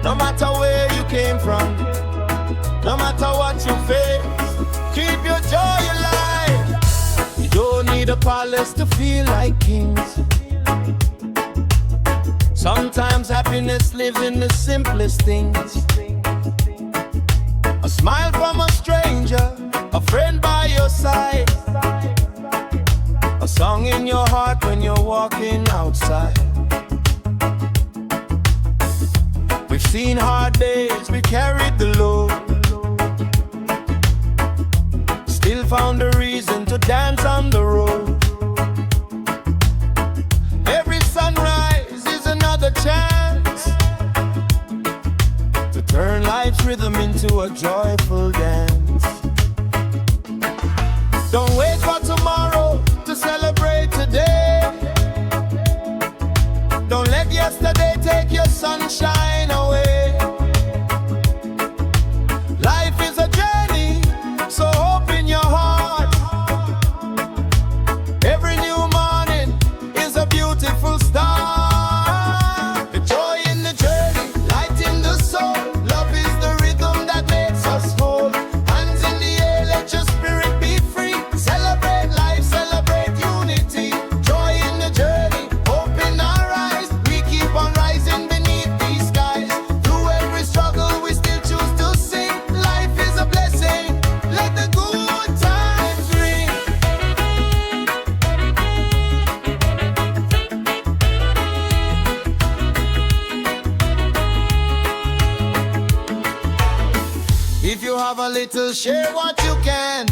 No matter where you came from, no matter what you face, keep your joy alive. You don't need a palace to feel like kings. Sometimes happiness lives in the simplest things. A smile from a stranger, a friend by your side, a song in your heart when you're walking outside. We've seen hard days, we carried the load, still found a reason to dance on the road. Every sunrise is another chance to turn life's rhythm into a joyful dance. Don't wait for tomorrow to celebrate today. Don't let yesterday take your sunshine away. Life is a journey, so open your heart. Every new morning is a beautiful start. The joy in the journey, light in the soul. Love is the rhythm that makes us whole. Hands in the air, let your spirit be free. Celebrate life, celebrate unity. Joy in the journey, open our eyes. We keep on rising beneath these skies. Through every struggle, we still choose to sing. Life is a blessing, let the good times ring. If you have a little, share what you can.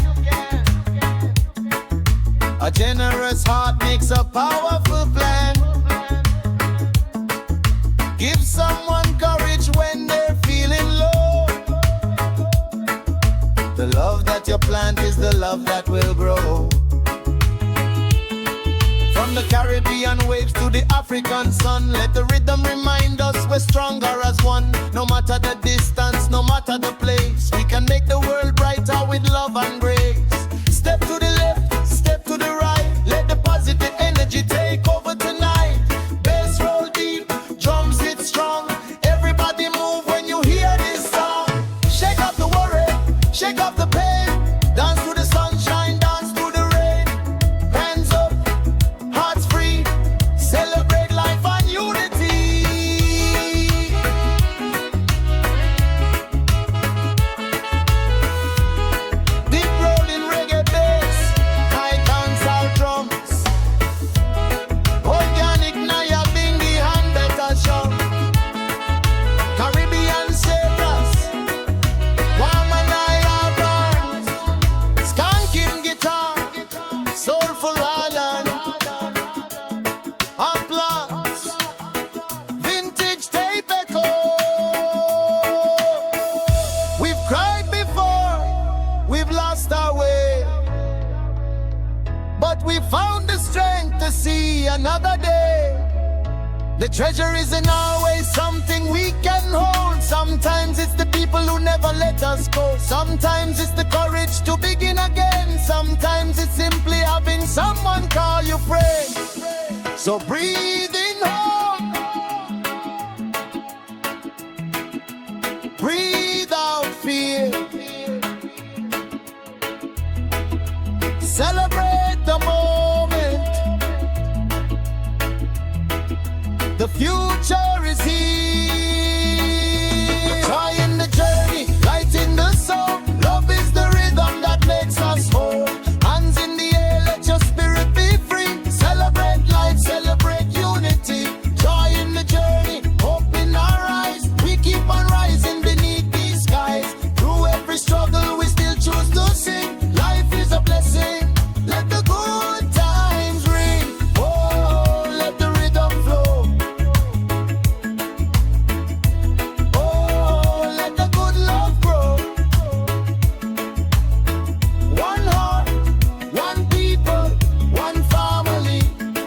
A generous heart makes a powerful plan. Give someone courage when they're feeling low. The love that you plant is the love that will grow. From the Caribbean waves to the African sun, let the rhythm remind us we're stronger as one. No matter the distance, no matter the place, we can make the world brighter with love and grace. Step to the left, step to the right, let the positive energy take over tonight. Bass roll deep, drums hit strong. Everybody move when you hear this song. Shake off the worry, shake off the pain. Dance to the sunshine, dance to the rain. Hands up, hearts free. Celebrate life and unity. Deep rolling reggae bass, high dancehall drums. Organic Naya Bingy and better show. Caribbean sailors, Wamanaya burns. Skanking guitar, soulful island. Applause, vintage tape echo. We've cried before, we've lost our way, but we found the strength to see another day. The treasure isn't always something we can hold. Sometimes it's the people who never let us go. Sometimes it's the courage to begin again. Sometimes it's simply having someone call you friend. So breathe in hope, breathe out fear. Celebrate the moment. The future is here. Joy in the journey, light in the soul. Love is the rhythm that makes us whole. Hands in the air, let your spirit be free. Celebrate life, celebrate unity. Joy in the journey, open our eyes. We keep on rising beneath these skies. Through every struggle, we still choose to sing. Life is a blessing, let the good times ring. Oh, let the rhythm flow. Oh, let the good love grow. One heart, one people, one family.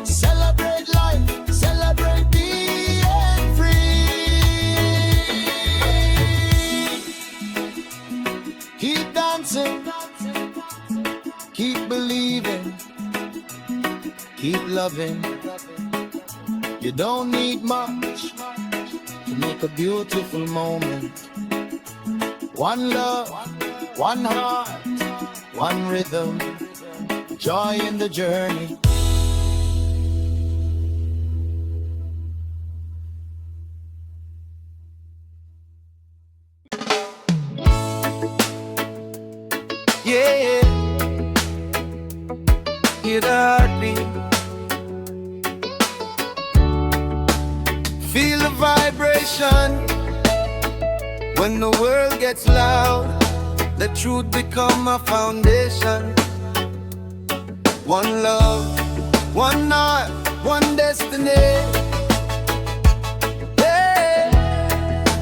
Celebrate life, celebrate being free. Keep dancing, keep believing, keep loving. You don't need much to make a beautiful moment. One love, one heart, one rhythm, joy in the journey. Yeah, hear the heartbeat, feel the vibration. When the world gets loud, the truth become a foundation. One love, one heart, one destiny. Yeah.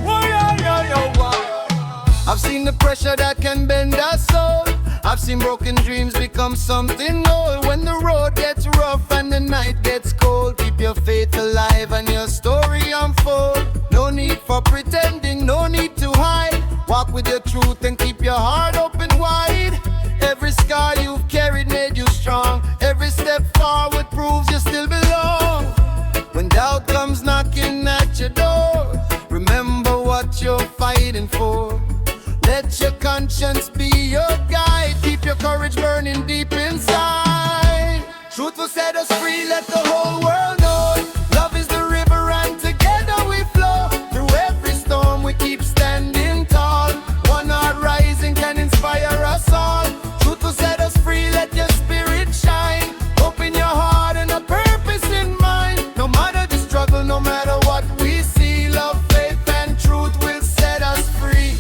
Whoa, yo, yo, yo, wow. I've seen the pressure that can bend our soul. I've seen broken dreams become something old. When the road gets rough and the night gets cold, keep your faith alive and your story unfold. No need for pretending, no need to hide. Walk with your truth and keep your heart open wide. Every scar you've carried made you strong. Every step forward proves you still belong. When doubt comes knocking at your door, remember what you're fighting for. Let your conscience be your guide. Keep your courage burning deep inside. Truth will set us free, let the whole world know. Love is the river and together we flow. Through every storm we keep standing tall. One heart rising can inspire us all. Truth will set us free, let your spirit shine. Open your heart and a purpose in mind. No matter the struggle, no matter what we see, love, faith and truth will set us free.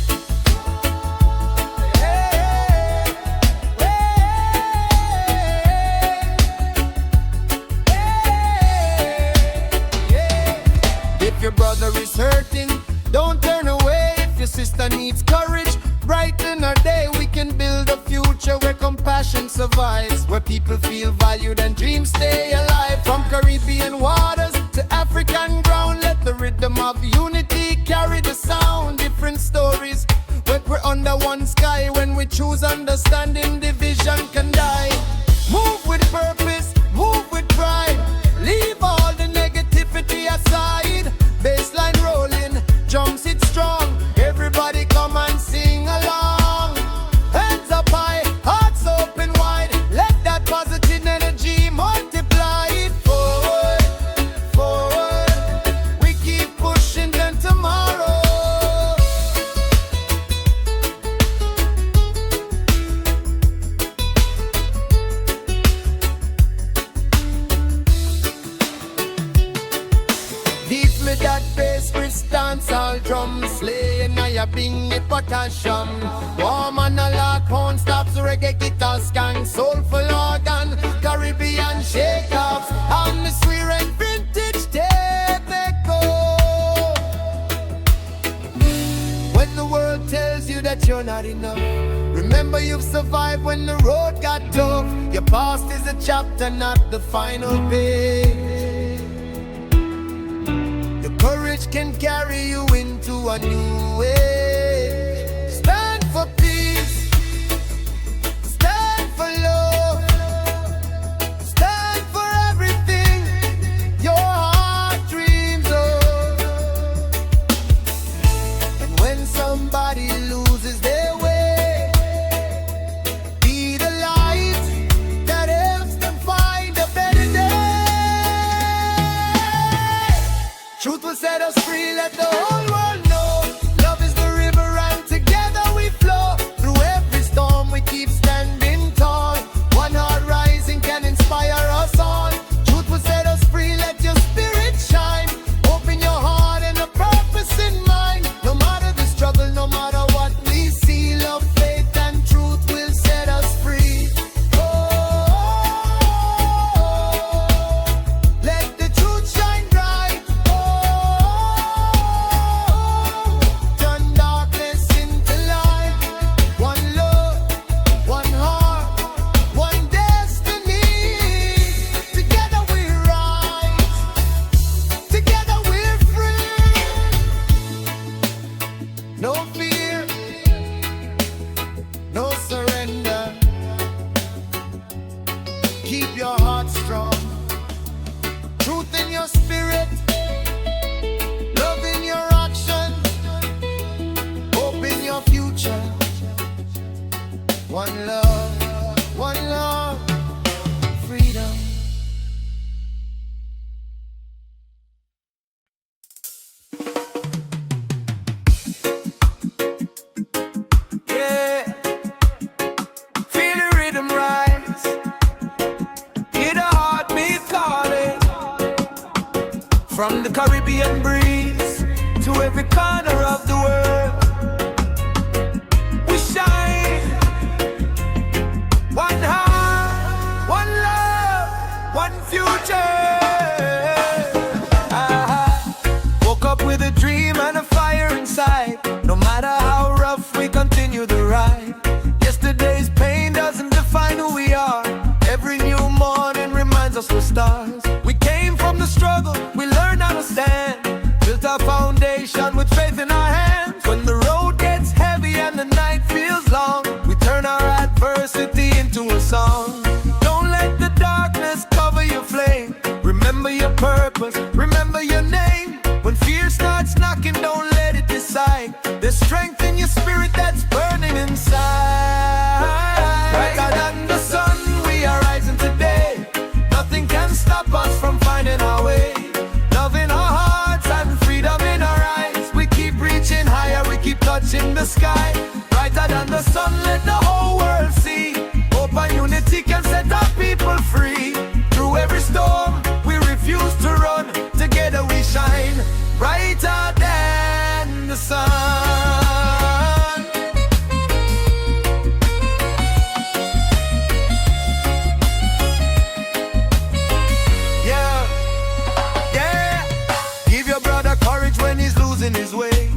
If your brother is hurting, don't turn away. If your sister needs courage, brighten her day. We can build a future where compassion survives, where people feel valued and dreams stay alive. From Caribbean waters to African ground, let the rhythm of unity carry the sound. Different stories, but we're under one sky. When we choose understanding, division can die. Move with purpose, move with pride. Leave all the negativity aside. Bassline rolling, drums hit strong. Everybody come and sing along. Hands up high, hearts open wide. Let that positive energy multiply. Forward, forward. We keep pushing then tomorrow. Deep me that bass with dancehall drums, slaying I bring the potassium. Warm and a lot, horn stops, reggae guitar skank, soulful organ, Caribbean shake-offs, and the sweet and vintage tape echo. When the world tells you that you're not enough, remember you've survived when the road got tough. Your past is a chapter, not the final page. Courage can carry you into a new age. Stand for peace, stand for love, stand for everything your heart dreams of. And when somebody loses their way, be the light that helps them find a better day. Truth will set us free, let the whole world know. Love is the river and together we flow. Through every storm we keep standing tall. One heart rising can inspire us all. Truth will set us free, let your spirit shine. Open your heart and a purpose in mind. No matter the struggle, no matter what we see, love, faith and truth will set us free. Oh, let the truth shine bright. Oh, lacking, don't let it decide. There's strength in your spirit that's burning inside. Brighter than the sun, we are rising today. Nothing can stop us from finding our way. Love in our hearts and freedom in our eyes. We keep reaching higher, we keep touching the sky. Brighter than the sun, let the whole world see. Hope and unity can set our people free. Through every storm, we refuse to run. Together we shine, brighter than the sun. Yeah, yeah. Give your brother courage when he's losing his way.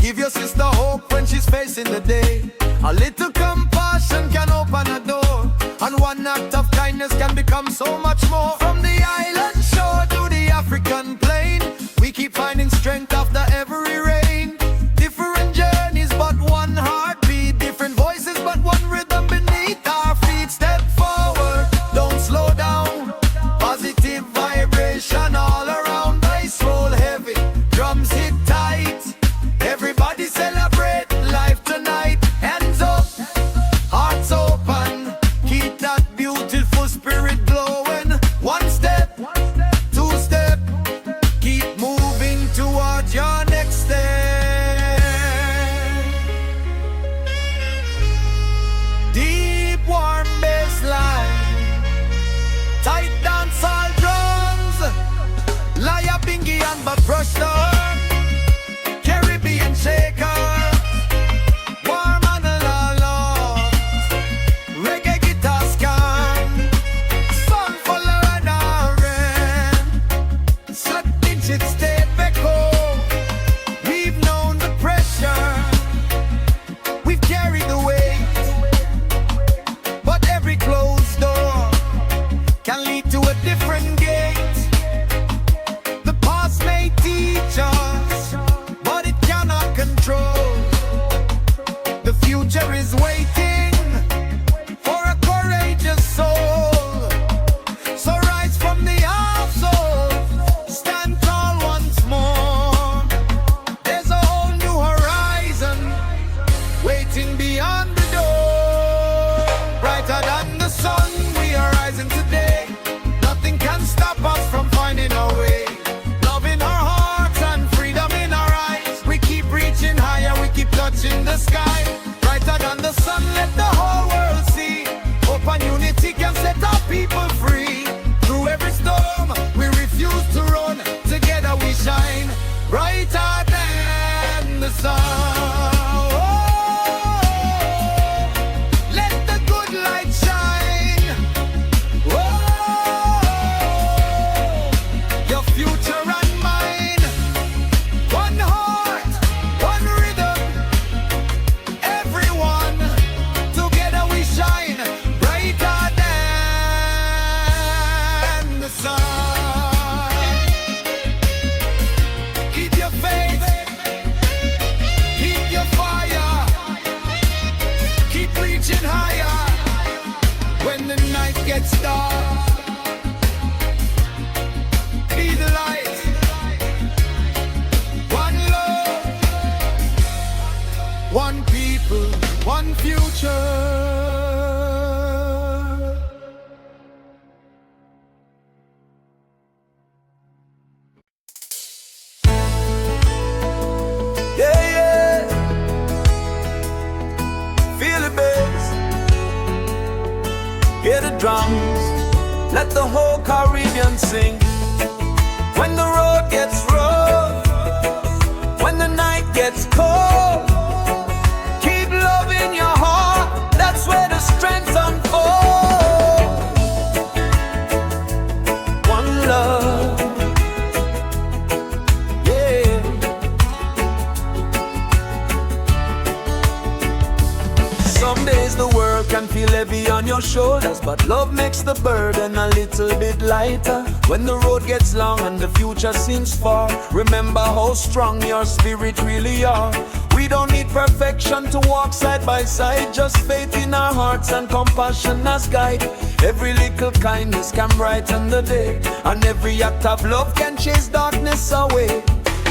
Give your sister hope when she's facing the day. A little compassion can open a door, and one act of kindness can become so much more. From the island shore to the African plain, we keep finding strength after every rain. Different journeys but one heartbeat, different voices but one rhythm beneath our feet. Step forward, don't slow down. Positive vibration all around. Bass roll heavy, drums hit tight. Everybody celebrate life tonight. Hands up, hearts open. Keep that beautiful spirit glowing. One step, two step. Keep moving towards your next step. Deep warm bass line, tight dancehall drums. Liar, bingy and but brushed on. Caribbean shaker, warm and la-la. Reggae guitar scan, song fuller and orange. Something should stay echo. We've known the pressure, we've carried the weight. But every closed door can lead to a different gate. The past may teach us, but it cannot control. The future is waiting for a courageous soul. So rise from the household, stand tall once more. There's a whole new horizon waiting beyond the door. Brighter than the sun, we are rising today. Nothing can stop us from finding our way. Love in our hearts and freedom in our eyes. We keep reaching higher, we keep touching the sky. Brighter than the sun, let the whole world see. Hope and unity can set our people free. Through every storm, we refuse to run. Together we shine, brighter than the sun. Oh, let the good light shine. Oh, your future and mine. One heart, one rhythm. Everyone, together we shine, brighter than the sun. Keep your faith, keep your fire, keep reaching higher. When the night gets dark, be the light. One love, one people, one future. Yeah, yeah. Feel the bass, hear the drums, let the whole Caribbean sing. When the road gets rough, when the night gets cold, keep love in your heart, that's where the strength unfolds. One love, yeah. Some days the world can feel heavy on your shoulders, but love makes the burden a little bit lighter. When the road gets long and the future seems far, remember how strong your spirit really are. We don't need perfection to walk side by side, just faith in our hearts and compassion as guide. Every little kindness can brighten the day, and every act of love can chase darkness away.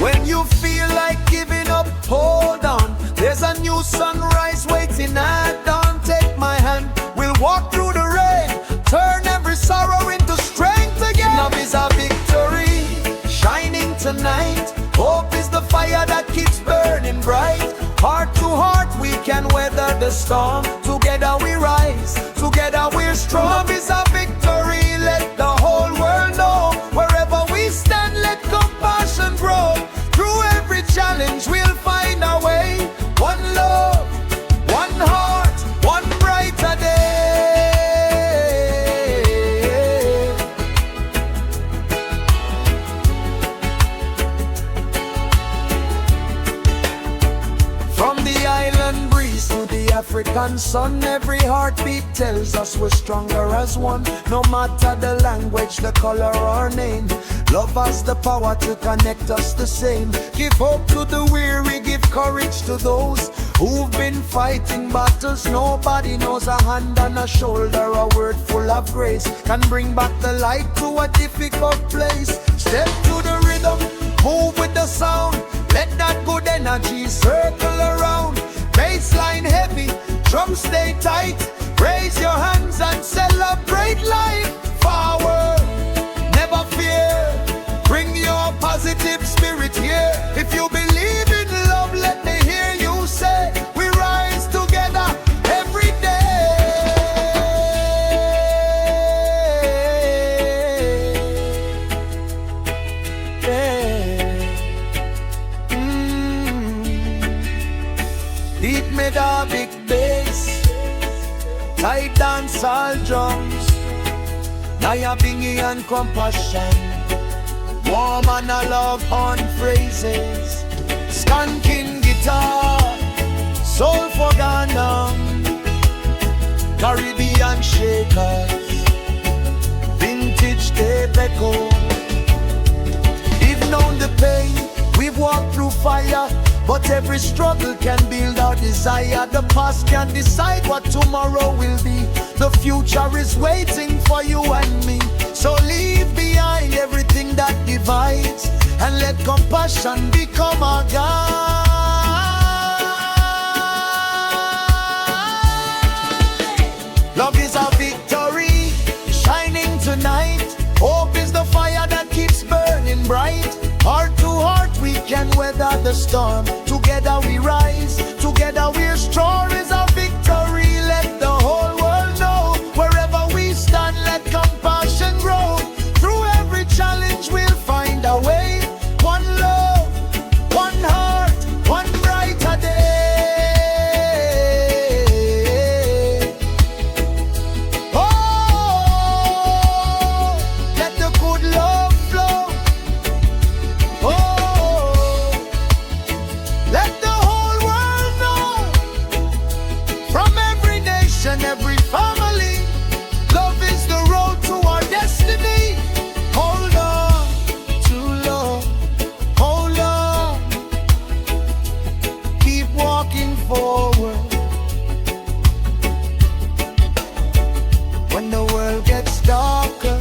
When you feel like giving up, hold on. There's a new sunrise waiting at dawn. Take my hand, we'll walk through the rain. Turn every sorrow into strength again. Love is a victory, shining tonight. Hope is the fire that keeps burning bright. Heart to heart we can weather the storm. Together we rise, together we're strong. Love is a victory, let the whole world know. Wherever we stand, let compassion grow. Through every challenge we'll find our way. One love, one heart, one brighter day. From the island breeze to the African sun, every heartbeat tells us we're stronger as one. No matter the language, the color or name, love has the power to connect us the same. Give hope to the weary, give courage to those who've been fighting battles nobody knows. A hand on a shoulder, a word full of grace can bring back the light to a difficult place. Step to the rhythm, move with the sound. Let that good energy circle around. Bassline heavy, drums stay tight. Raise your hands and celebrate life. Forward, never fear. Bring your positive spirit here. If you believe in love, let me hear you say, we rise together every day. Beat me the big bass, tight dancehall drums, Naya Bingy and compassion. Warm analog horn phrases, skanking guitar, soul for Ghana, Caribbean shakers, vintage tape echo. We've known the pain, we've walked through fire, but every struggle can build our desire. The past can decide what tomorrow will be. The future is waiting for you and me. So leave behind everything that divides and let compassion become our guide. Love is our victory, shining tonight. Hope is the fire that keeps burning bright. Heart to heart we can weather the storm. Together we rise, together we're strong. Is our victory, let the whole world know. Wherever we stand, let compassion grow. Through every challenge we'll find a way. One love, one heart, one brighter day. Oh, let the good love flow. Oh, let the whole world know. From every nation, every family, love is the road to our destiny. Hold on to love, hold on, keep walking forward. When the world gets darker,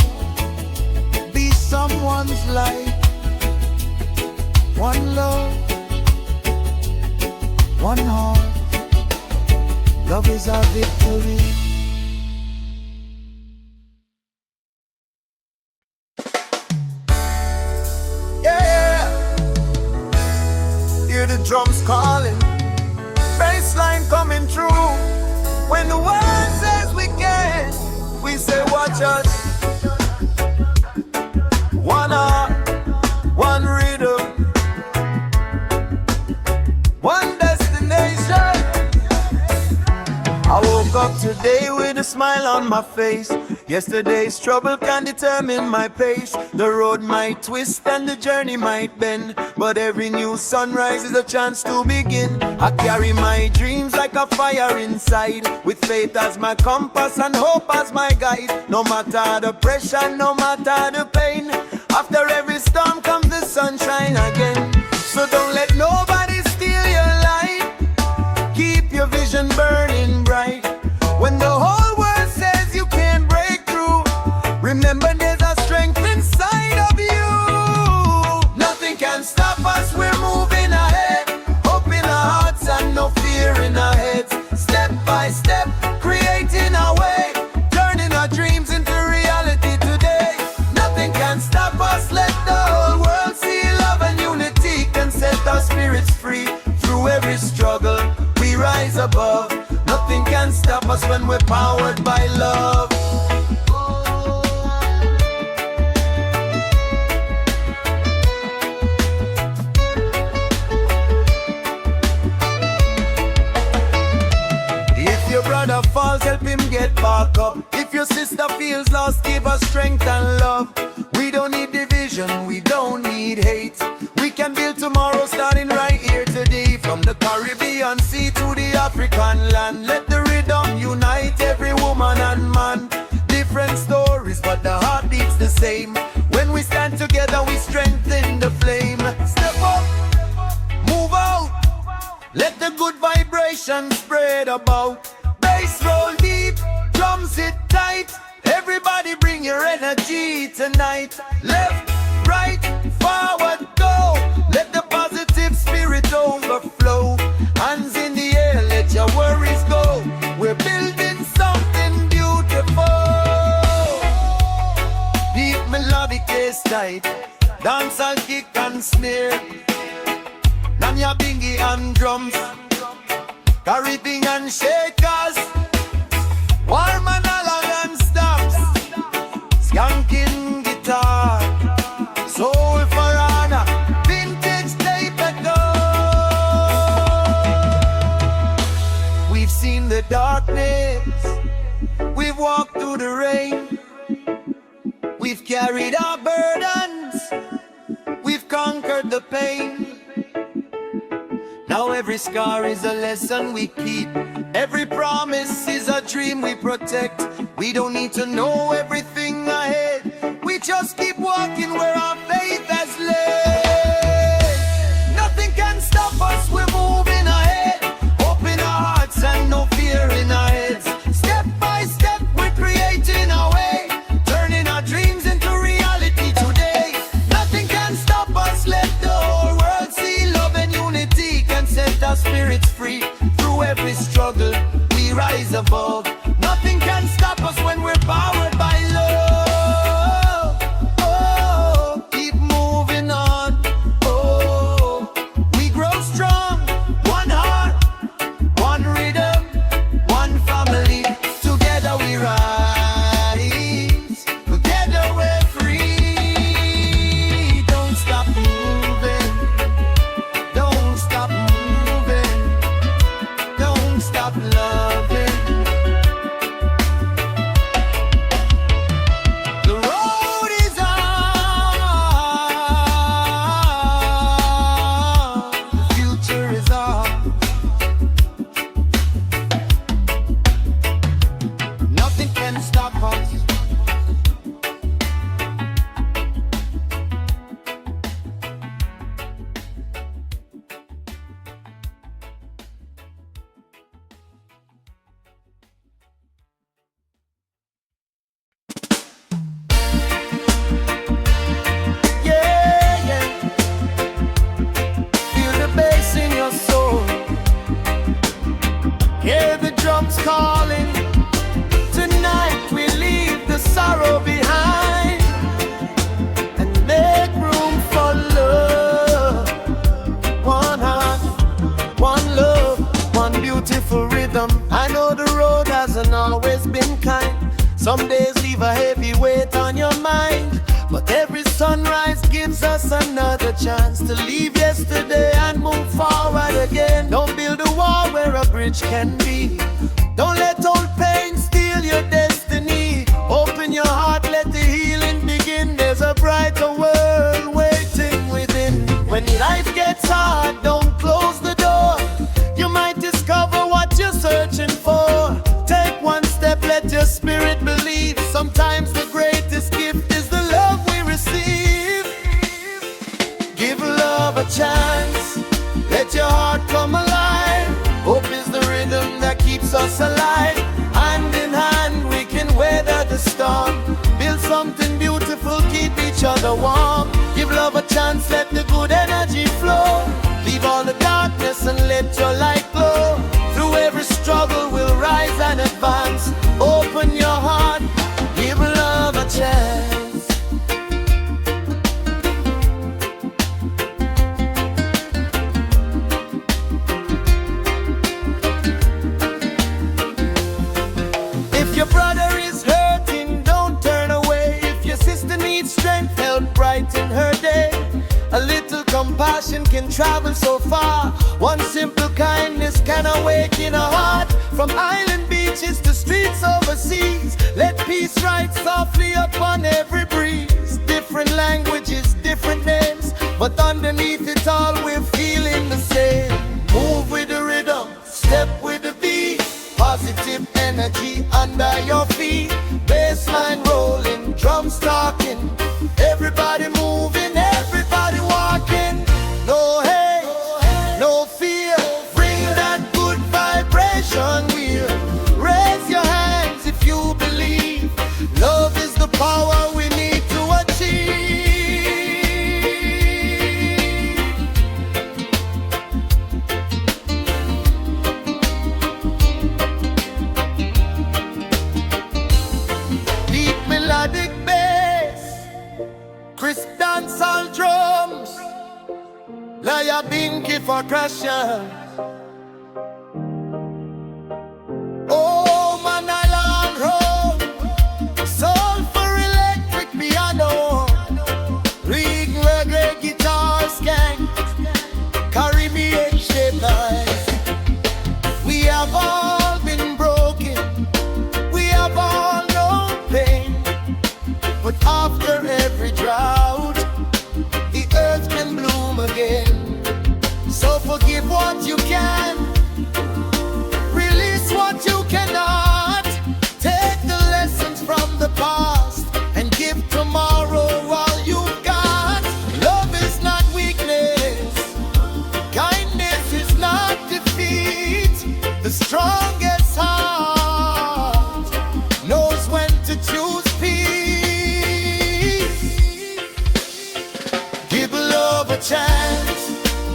be someone's light. One love, one heart, love is our victory. Yeah, hear the drums calling, bassline coming through. When the world says we can, we say watch us. One heart, one rhythm, one destination. I woke up today with a smile on my face. Yesterday's trouble can determine my pace. The road might twist and the journey might bend, but every new sunrise is a chance to begin. I carry my dreams like a fire inside, with faith as my compass and hope as my guide. No matter the pressure, no matter the pain, after every storm comes the sunshine again. So don't let nobody steal your light. Keep your vision burning bright. When the whole world says you can't break through, remember there's a strength inside of you. Nothing can stop us. spirits free. Through every struggle, we rise above. Nothing can stop us when we're powered by love. If your brother falls, help him get back up. If your sister feels lost, give her strength and love. We don't need division, we don't need hate. We can build tomorrow starting right here today. From the Caribbean Sea to the African land, let the rhythm unite every woman and man. Different stories but the heart beats the same. When we stand together we strengthen the flame. Step up, move out, let the good vibration spread about. Bass roll deep, drums hit tight. Everybody bring your energy tonight. Left, right, forward, go. Let the positive spirit overflow. Hands in the air, let your worries go. We're building something beautiful. Deep melodic bass tight, dancehall kick and snare. Nanya bingy and drums, Caribbean shakers, warm and along and stops, skanking guitar, soul farana, vintage tape echo. We've seen the darkness, we've walked through the rain, we've carried our burdens, we've conquered the pain. Now every scar is a lesson we keep. Every promise is a dream we protect. We don't need to know everything ahead. We just keep walking where our faith has led. Nothing can stop us, we're moving ahead. Open our hearts and no fear in our heads. Step by step we're creating our way, turning our dreams into reality today. Nothing can stop us, let the whole world see. Love and unity can set our spirits free. Through every struggle we rise above. Nothing can stop us when we're powered by love. Oh, keep moving on. Oh, we grow strong. One heart, one rhythm, one family. Together we rise. Together we're free. Don't stop moving. Don't stop moving. Don't stop loving. The road is on. The future is on. Nothing can stop us. Yeah, yeah. Feel the bass in your soul. Hear the drums calling. Tonight we leave the sorrow behind and make room for love. One heart, one love, one beautiful rhythm. I know the road hasn't always been kind. Some days leave a heavy weight on your mind, but every sunrise gives us another chance to leave yesterday and move forward again. Don't build a wall where a bridge can be. Don't let old pain steal your destiny. Open your heart, let the healing begin. There's a brighter world waiting within. When life gets hard, don't close the door. You might discover what you're searching for. Take one step, let your spirit believe. Sometimes the greatest gift is the love we receive. Give love a chance, let your heart come alive. Hope is the rhythm that keeps us alive. Hand in hand we can weather the storm. Build something beautiful, keep each other warm. Give love a chance, let the good energy flow. Leave all the darkness and let your light glow. Through every struggle we'll rise and advance. Open your heart, give love a chance. compassion can travel so far. One simple kindness can awaken a heart. From island beaches to streets overseas, let peace ride softly upon every breeze. Different languages, different names, but underneath it all we're feeling the same. Move with the rhythm, step with the beat. Positive energy under your feet. Bassline rolling, drums talking. Everybody moving, everybody walking. No hate, no fear. Bring that good vibration. We'll raise your hands if you believe. Love is the power we need to achieve. Deep melodic bass, crisp dancehall drums, Laya Binky for crusher. Oh, man, I long road, soul for electric piano, reggae guitar skank, Caribbean shaped eyes. We have all been broken, we have all known pain, but after every drought, the earth can bloom again. So forgive what you can, release what you cannot. Take the lessons from the past and give tomorrow all you've got. Love is not weakness, kindness is not defeat. The strongest heart knows when to choose peace. Give love a chance,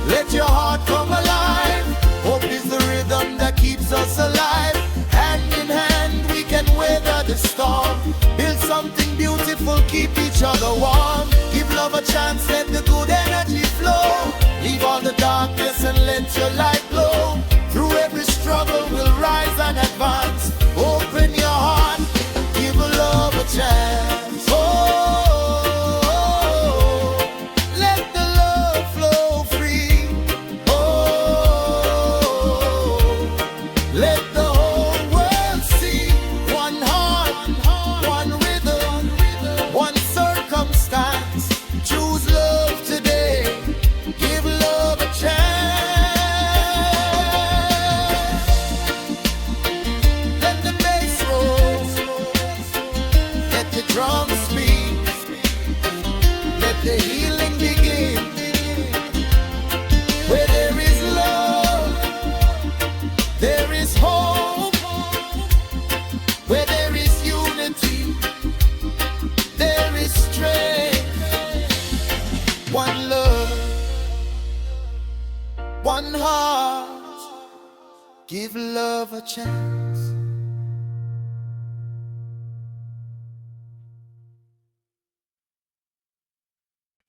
let your heart come alive. Hope is the rhythm that keeps us alive. Hand in hand we can weather the storm. Build something beautiful, keep each other warm. Give love a chance, let the good energy flow. Leave all the darkness and let your light glow. Through every struggle we'll rise and advance. Open your heart, give love a chance. Oh, let the love flow free. Oh, let the whole world see. One heart, one rhythm, one circumstance. Choose love today, give love a chance. Let the bass roll, let the drums speak, let the healing begin. Where there is love, there is hope. Where there is unity, there is strength. One love, one heart. Give love a chance.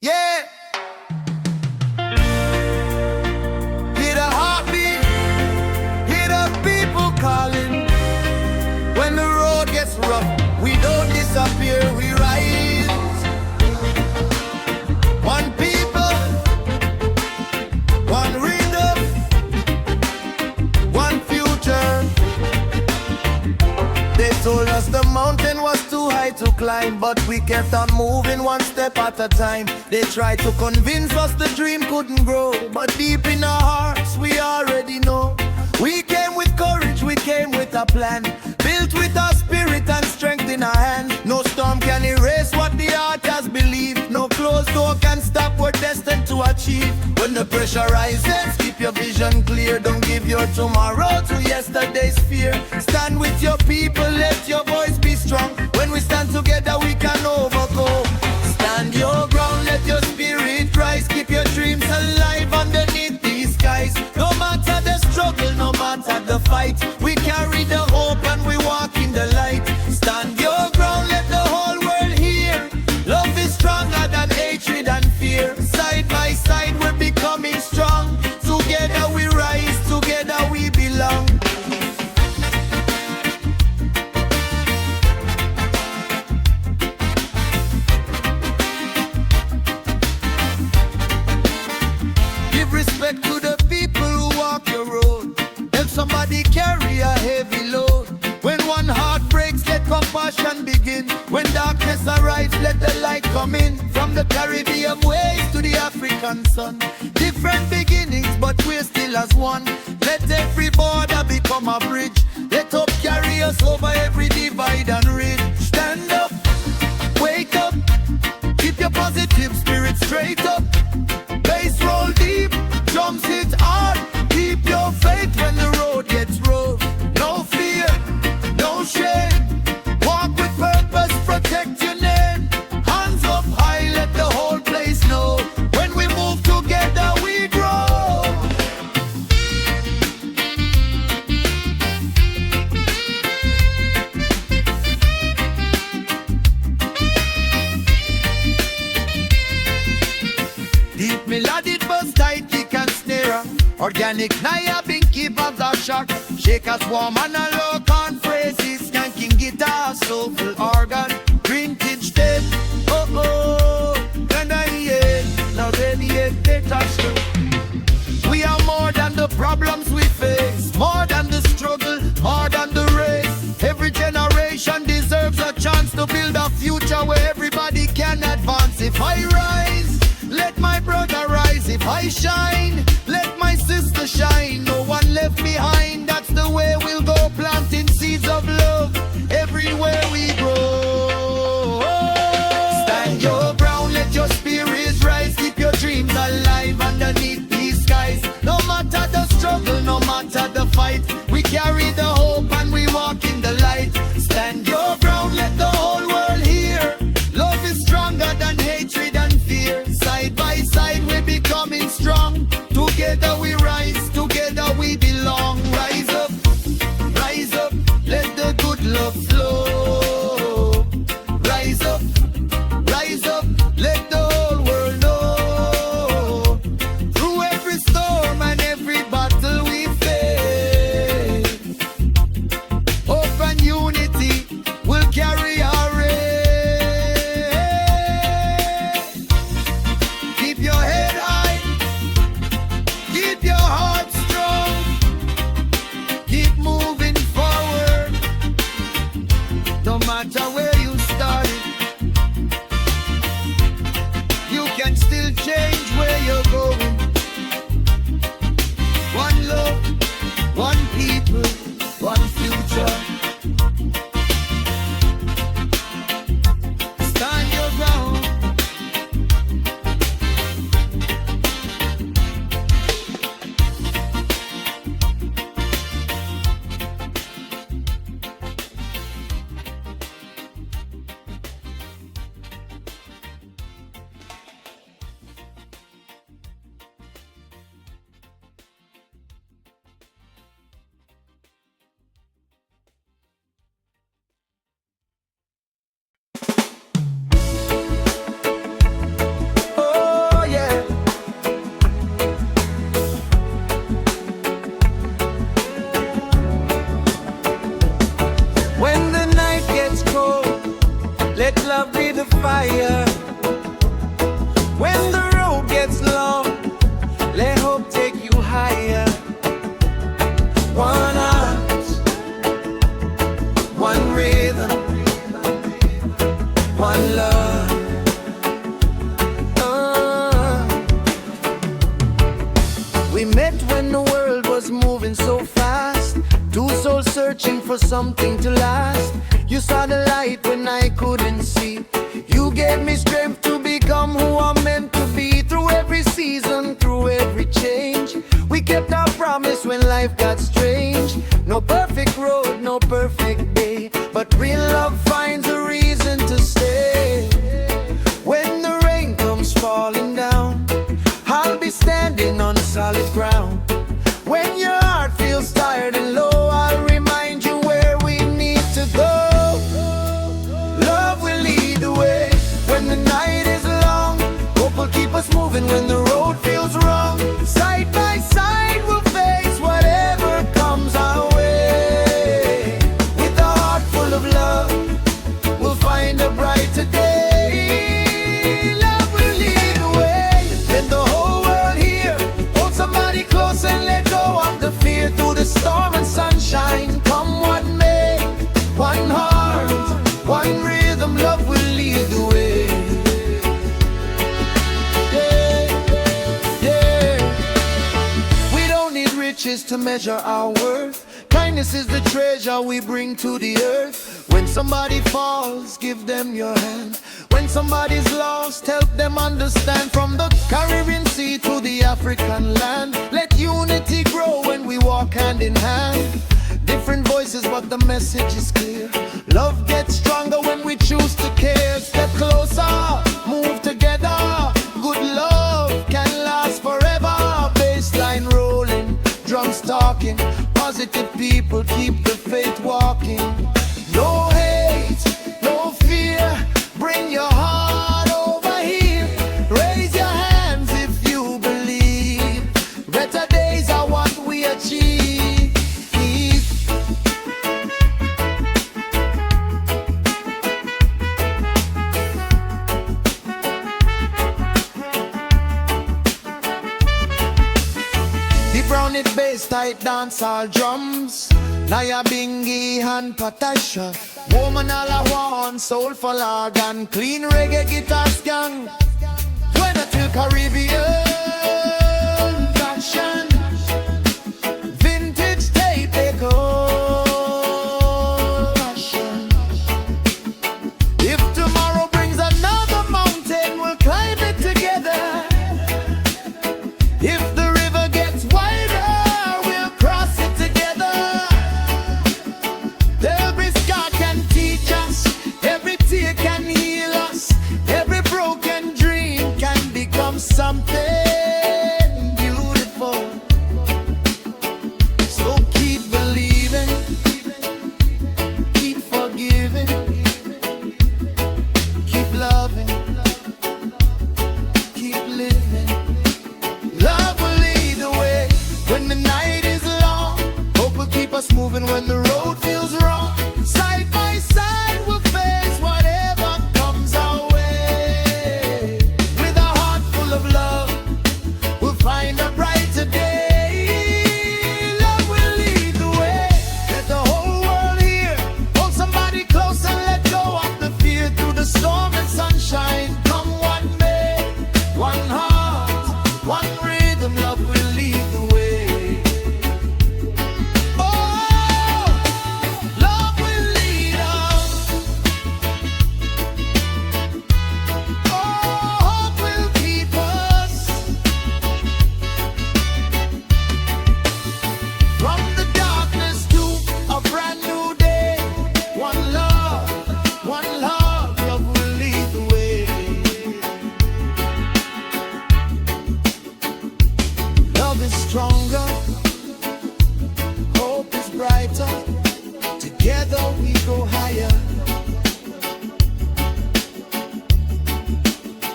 Yeah. Hear the heartbeat, hear the people calling. When the road gets rough, we don't disappear, we rise. One people, one rhythm, one future. They told us the mountain was too high to climb, but we kept on moving one step at a time. They tried to convince us the dream couldn't grow, but deep in our hearts we already know. We came with courage, we came with a plan, built with our spirit and strength in our hand. No storm can erase what the heart has believed. No closed door can stop what we're destined to achieve. When the pressure rises, keep your vision clear. Don't give your tomorrow to yesterday's fear. Stand with your people, let your voice be strong. When we stand together we can overcome. Stand your ground, let your spirit rise. Keep your dreams alive underneath these skies. No matter the struggle, no matter the fight, we carry the hope and we walk in the light. Stand your ground, let the whole world hear. Love is stronger than hatred and fear. Side by side we're becoming strong. Together we rise, together we belong. coming from the Caribbean waves to the African sun. Different beginnings, but we're still as one. Let every border become a bridge. Let hope carry us over every divide and ridge. Stand up, wake up, keep your positive spirit straight up. Bass roll deep, drums hit hard. Keep your faith when the road gets rough. No fear, no shame. Walk with purpose, protect your name. Hands up high, let the whole place know. When we move together, we grow. Deep melodic buzz, tight kick and snare. Organic naya, binky bobs are shock. Shakers warm and a low corn phrases. Skanking guitar, soulful organ. Vintage tape, oh oh. And I hear, now radiate better still. We are more than the problems we face. More than the struggle, more than the race. Every generation deserves a chance to build a future where everybody can advance. If I rise, let my brother rise. If I shine, let my sister shine. No one left behind. That's the way we'll go, planting seeds of love everywhere we grow. Stand your ground, let your spirits rise. Keep your dreams alive underneath these skies. No matter the struggle, no matter the fight, we carry the hope and we walk in the light. Stand your ground, let the whole world hear. Love is stronger than hatred and fear. Side by side we're becoming strong. Together we rise, together we belong. Rise up, let the good love flow. Rise up, let the whole world know. Through every storm and every battle we face, hope and unity will carry our race. Keep your head high, keep your heart strong, keep moving forward. No matter where you started, you can still change where you're going. One love, one people, one future. Stand your ground. Oh yeah. When the night gets cold, let love be the fire. When the road gets long, let hope take you higher. One heart, one rhythm, one love. We met when the world was moving so fast. Two souls searching for something to last. You saw the light when I couldn't see. You gave me strength to become who I'm meant to be. Through every season, through every change, we kept our promise when life got strange. No perfect road, no perfect day, but real love finds a reason to stay. When the rain comes falling down, I'll be standing on solid ground. When your heart feels tired and low, I'll remind you where we need to go. Love will lead the way when the night is long. Hope will keep us moving when the road feels wrong. Side by side we'll face whatever comes our way. riches to measure our worth. Kindness is the treasure we bring to the earth. When somebody falls, give them your hand. When somebody's lost, help them understand. From the Caribbean Sea to the African land, let unity grow when we walk hand in hand. Different voices, but the message is clear. Love gets stronger when we choose to care. Step closer, move together. Good love can last forever. Bassline rolling, drums talking. Positive people keep the faith walking. No hate, no fear. Bring your heart over here. Raise your hands if you believe. Better days are what we achieve. Brown it bass, tight dancehall drums. Naya Bingi and Patasha. Woman all I want, soulful organ. Clean reggae guitar gang. When I till Caribbean fashion. Vintage tape decoration. If tomorrow brings another mountain, we'll climb it together. If the river gets wider, we'll cross it together. Every scar can teach us, every tear can heal us, every broken dream can become something beautiful. So keep believing, keep forgiving, keep loving, keep living. Love will lead the way when the night is long. Hope will keep us moving when the road feels wrong. Side by side we'll face whatever comes our way. With a heart full of love, we'll find a brighter day. Love will lead the way. Let the whole world hear. Hold somebody close and let go of the fear. Through the storm and sunshine, come one day, one heart, one rhythm. Love will lead the way. Oh, love will lead us. Oh, hope will keep us. From the darkness to a brand new day. One love, love will lead the way. Love is stronger, hope is brighter. Together we go higher.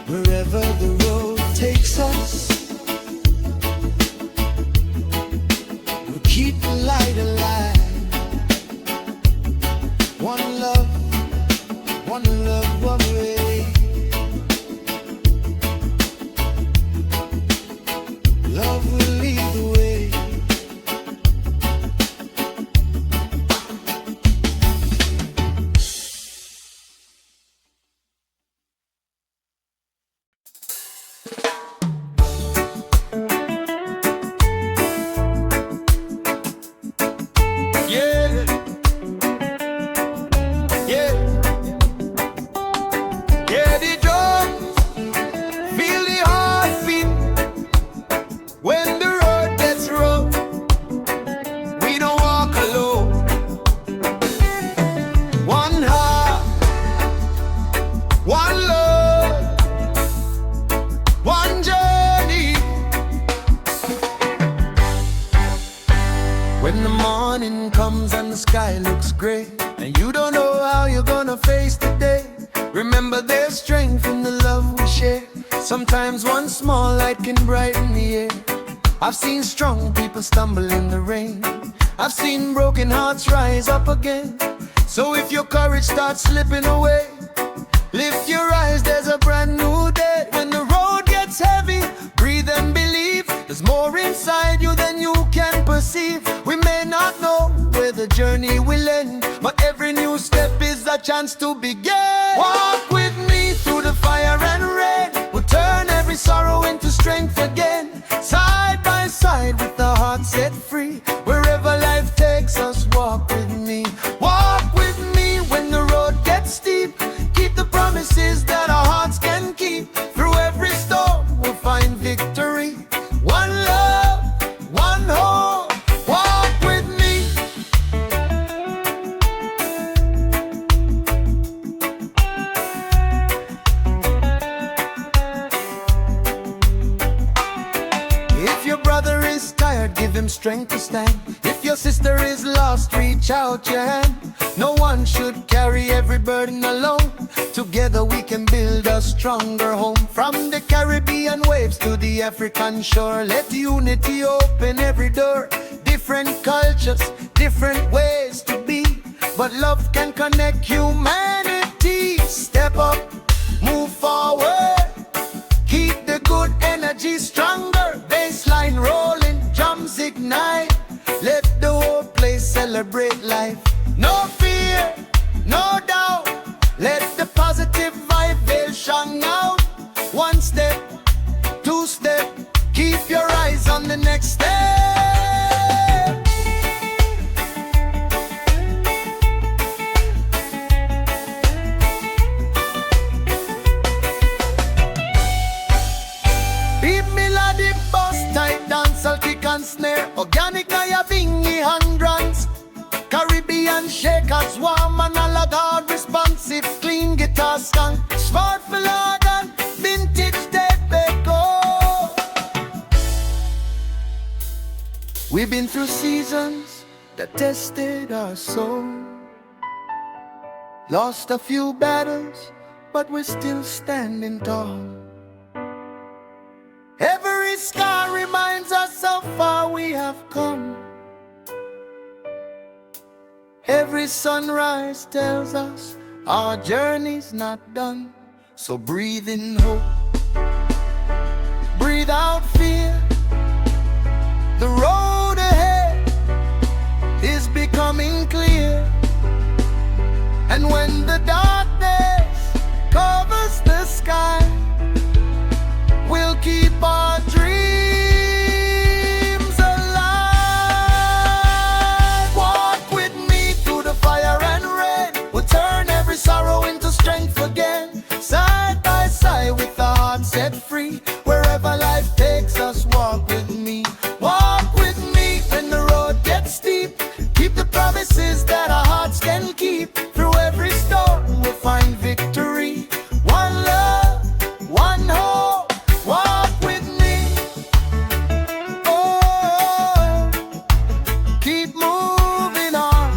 Wherever the road takes us, we'll keep the light alive. One love, one way. Love will lead the way. Yeah, yeah, yeah. The drums, feel the heartbeat. When the road gets rough, we don't walk alone. One heart, one love, one journey. When the morning comes and the sky looks gray, and you don't know how you're gonna face the day, remember there's strength in the love we share. Sometimes one small light can brighten the air. I've seen strong people stumble in the rain. I've seen broken hearts rise up again. So if your courage starts slipping away, lift your eyes, there's a brand new day. When the road gets heavy, breathe and believe. There's more inside you than you can perceive. We may not know where the journey will end, but every new step is a chance to begin. Walk with me through the fire and rain. We'll turn every sorrow into strength again. Side by side with the heart set free. strength to stand. If your sister is lost, reach out your hand. No one should carry every burden alone. Together we can build a stronger home. From the Caribbean waves to the African shore, let unity open every door. Different cultures, different ways to be, but love can connect humanity. Step up, move forward, keep the good energy stronger. Bassline rolling, drums ignite, let the whole place celebrate life. No fear, no doubt, let the positive vibration out. One step, two step, keep your eyes on the next step. Beat melody, bust tight, dancehall kick and snare. Organic kaya bingy hand drums. Caribbean shakers, warm analog hard responsive, clean guitar skunk, smart for organ, vintage tape echo. We've been through seasons that tested our soul. Lost a few battles, but we're still standing tall. Every scar reminds us how far we have come. Every sunrise tells us our journey's not done. So breathe in hope, breathe out fear. The road ahead is becoming clear. And when the darkness covers the sky, we'll keep our dreams. Sorrow into strength again, side by side with the heart set free. Wherever life takes us, walk with me. Walk with me when the road gets steep. Keep the promises that our hearts can keep. Through every storm we'll find victory. One love, one hope, walk with me. Oh, keep moving on.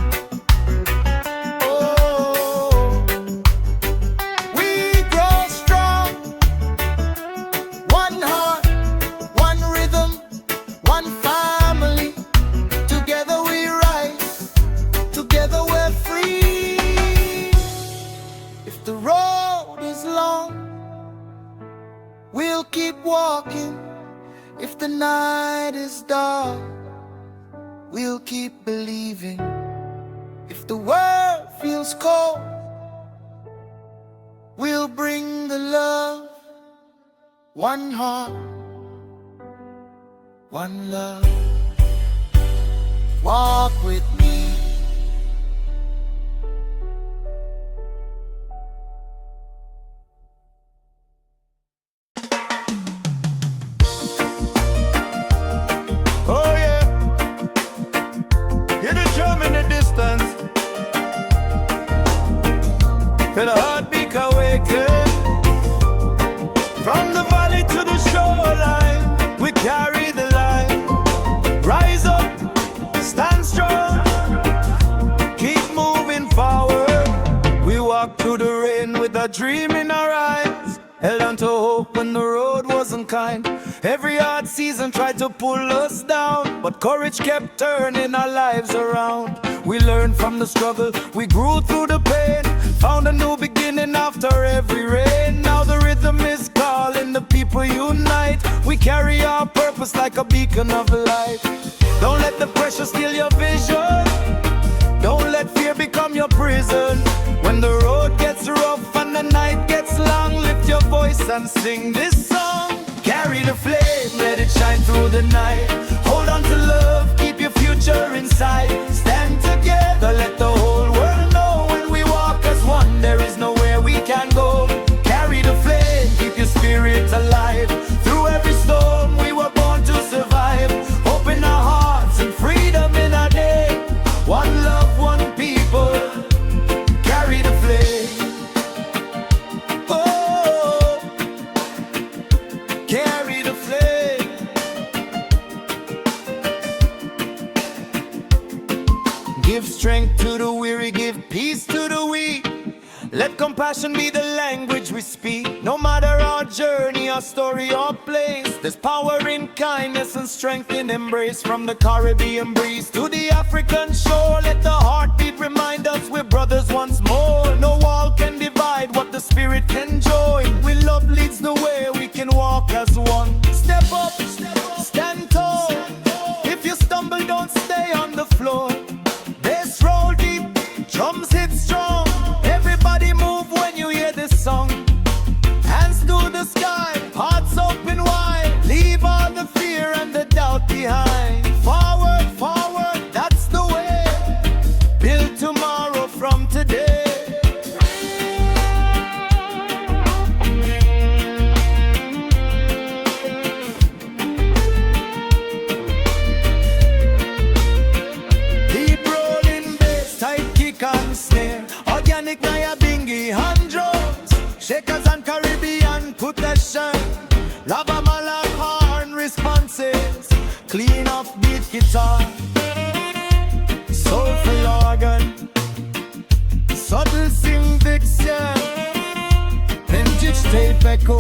Keep walking. If the night is dark, we'll keep believing. If the world feels cold, we'll bring the love. One heart, one love. Walk with me. Feel a heartbeat awaken. From the valley to the shoreline, we carry the line. Rise up, stand strong, keep moving forward. We walk through the rain with a dream in our eyes. Held on to hope when the road wasn't kind. Every hard season tried to pull us down, but courage kept turning our lives around. We learned from the struggle, we grew through the pain, found a new beginning after every rain. Now the rhythm is calling, the people unite. We carry our purpose like a beacon of light. Don't let the pressure steal your vision. Don't let fear become your prison. When the road gets rough and the night gets long, lift your voice and sing this song. Carry the flame, let it shine through the night. Hold on to love, keep your future in sight. Stand together, let the whole world know. When we walk as one, there is nowhere we can go. Carry the flame, keep your spirit alive. Through every storm, we were born to survive. Open our hearts and freedom in our day. One love, one people. Carry the flame. Oh, carry the flame. Give strength to the weary, give peace to the weak. Let compassion be the language we speak. No matter our journey, our story, or place, there's power in kindness and strength in embrace. From the Caribbean breeze to the African shore, let the heartbeat remind us we're brothers once more. No wall can divide what the spirit can join. When love leads the way, we can walk as one. Step up, stand tall. If you stumble, don't stay on the floor. Bass roll deep, drums hit strong. Everybody move when you hear this song. Hands to the sky, hearts open wide. Leave all the fear and the doubt behind. Forward, forward, that's the way. Build tomorrow from today. Deep rolling bass, tight kick and snare. Organic Naya Bingy hand drums. Shakers and Caribbean percussion. Lava Malak horn responses. Clean off beat guitar. Soulful organ. Subtle sing diction. Vintage tape echo.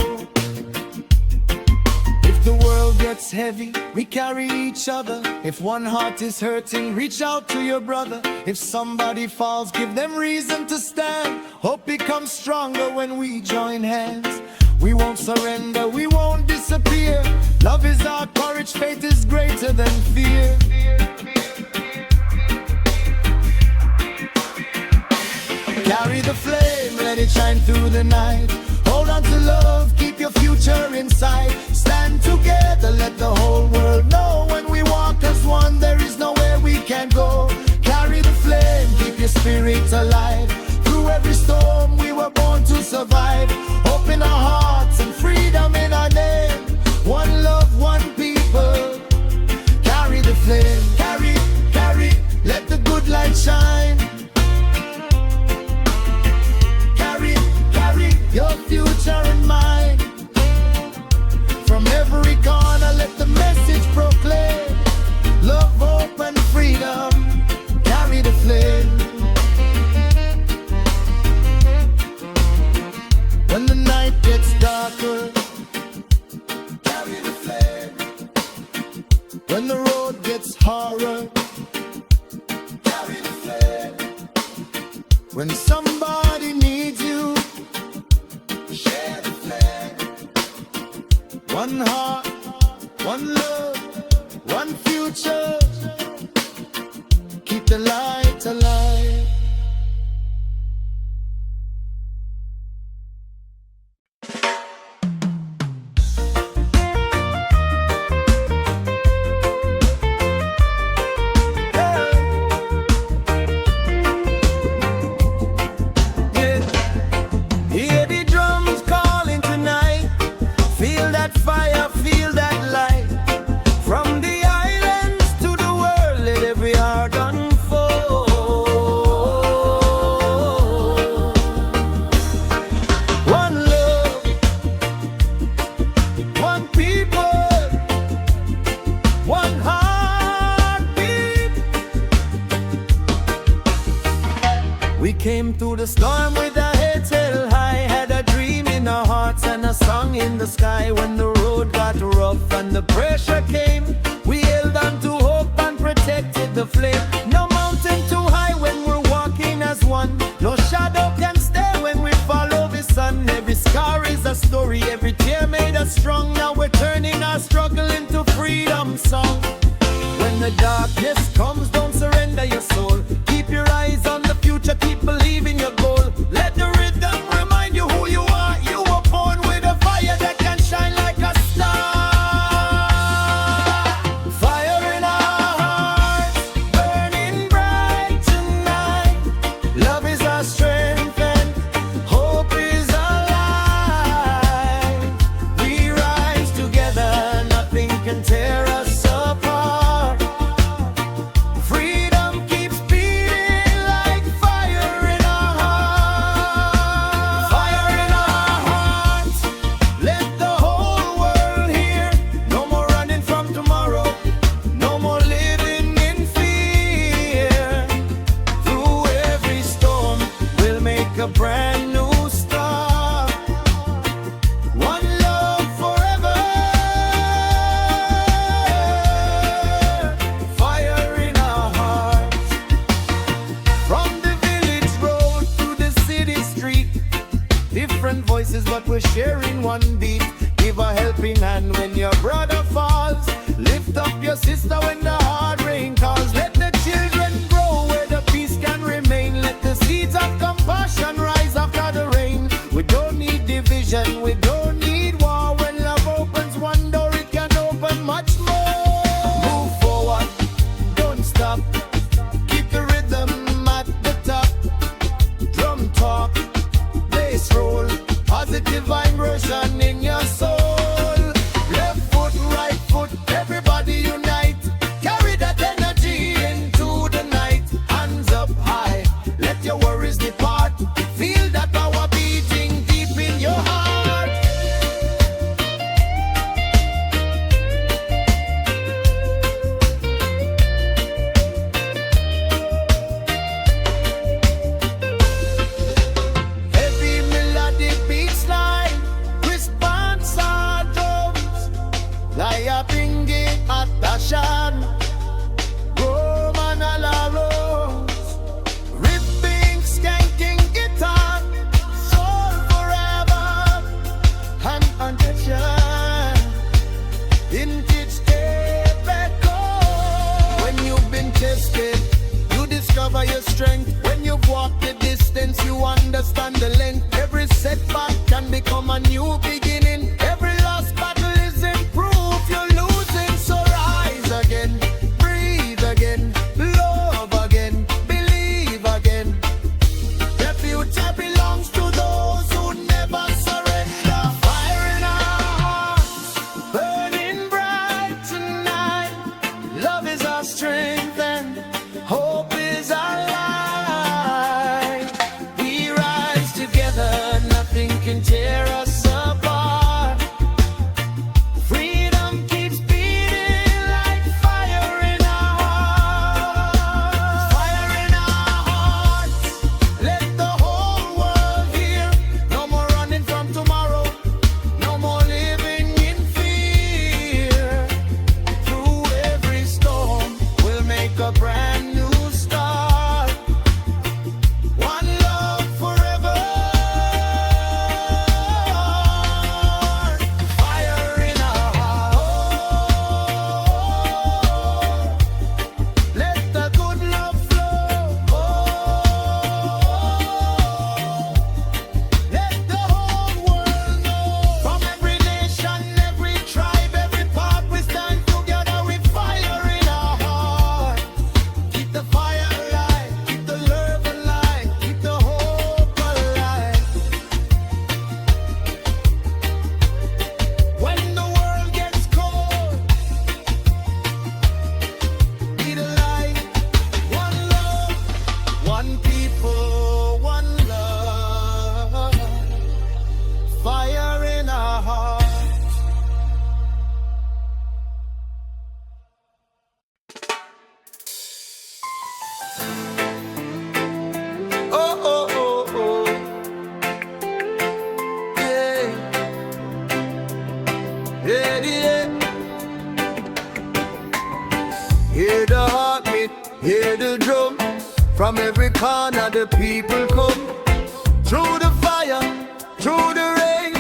If the world gets heavy, we carry each other. If one heart is hurting, reach out to your brother. If somebody falls, give them reason to stand. Hope becomes stronger when we join hands. We won't surrender, we won't disappear. Love is our courage, faith is greater than fear. Carry the flame, let it shine through the night. Hold on to love, keep your future in sight. Stand together, let the whole world know. When we walk as one, there is nowhere we can go. Carry the flame, keep your spirit alive. Through every storm, we were born to survive. Open our hearts and freedom in our name. One love, one people. Carry the flame, carry, carry, let the good light shine. Carry, carry your future in mind. From every corner, let the message proclaim. Love, hope, and freedom. Carry the flame. When the night gets darker, carry the flame. When the road gets harder, carry the flame. When somebody needs you, share the flame. One heart, one love, one future. Keep the light alive. Hear the drums calling tonight. Feel that fire, feel that light. From the islands to the world, let every heart unfold. One love, one people, one heartbeat. We came through the storm with our heads held high. Had a dream in our hearts and a song in the sky. When the road got rough and the pressure came, we held on to hope and protected the flame. No mountain too high when we're walking as one. No shadow can stay when we follow the sun. Every scar is a story, every tear made us strong. Now we're turning our struggle into freedom song. When the darkness comes, don't surrender your soul. Keep your eyes on the future, keep believing your goal. Let the rhythm remind you who you are. You were born with a fire that can shine like a star. Fire in our hearts, burning bright tonight. Love is our strength and hope is alive. We rise together, nothing can tear us apart. Freedom keeps beating. faces, but we're sharing one beat. Give a helping hand when your brother falls. Lift up your sister when the hard rain calls. Let the children grow where the peace can remain. Let the seeds of compassion rise after the rain. We don't need division, we don't need war. When love opens one door, it can open much more. Move forward, don't stop. Keep the rhythm at the top. Drum talk, bass roll, positive vibration in your soul. Left foot, right foot, everybody unite. Carry that energy into the night. Hands up high, let your worries depart. Feel that power beating deep in your heart. Heavy melodic beats like response our drums. Laya pingi at Ashan, Roman ala rose. Ripping, skanking guitar, soul forever, and undead. Vintage tape echo. When you've been tested, you discover your strength. When you've walked the distance, you understand the length. Every setback can become a new beginning. Every lost battle is improved. You're losing, so rise again, breathe again, love again, believe again. The future belongs to those who never surrender. Fire in our hearts, burning bright tonight. Love is our strength and hope is our light. We rise together, nothing can tear us apart. Freedom keeps beating like fire in our hearts. Fire in our hearts, let the whole world hear. No more running from tomorrow, no more living in fear. Through every storm, we'll make a brand new start. One love forever. Fire in our heart. Let the good love flow. Let the whole world know. From every nation, every tribe, every part, we stand together with fire in our heart. Keep the fire alive, keep the love alive, keep the hope alive. When the world gets cold, be the light. One love, one people, one love. Fire in our hearts. Oh, oh, oh, oh. Yeah. Yeah, yeah. Hear the heartbeat, hear the drum. From every corner the people come. Through the fire, through the rain,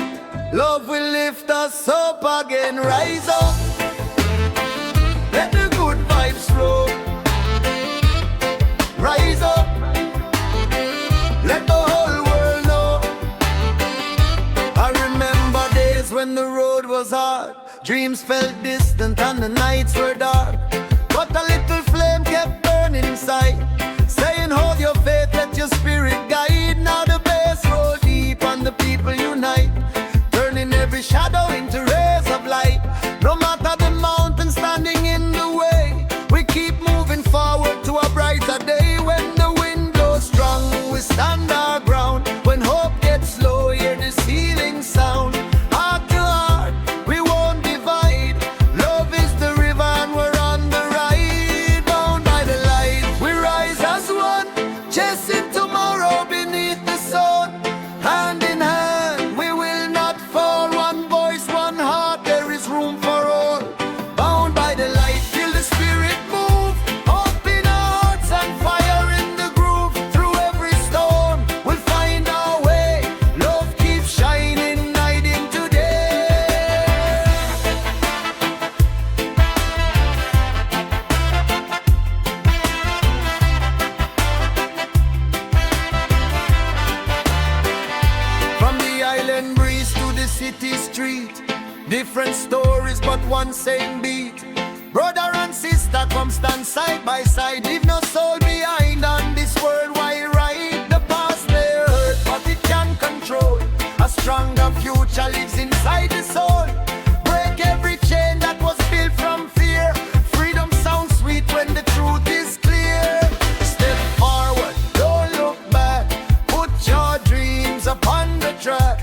love will lift us up again. Rise up, let the good vibes flow. Rise up, let the whole world know. I remember days when the road was hard. Dreams felt distant and the nights were dark. But a little flame kept burning inside, saying hold your faith, let your spirit guide. Now the bass roll deep and the people unite, turning every shadow into rays of light. No matter the mountain standing in the way, we keep moving forward to a brighter day. When the wind blows strong, we stand our ground. When hope gets low, hear this healing sound. Heart to heart, we won't divide. Love is the river and we're on different stories, but one same beat. Brother and sister, come stand side by side. Leave no soul behind on this world. Why right? The past may hurt, but it can control. A stronger future lives inside the soul. Break every chain that was built from fear. Freedom sounds sweet when the truth is clear. Step forward, don't look back. Put your dreams upon the track.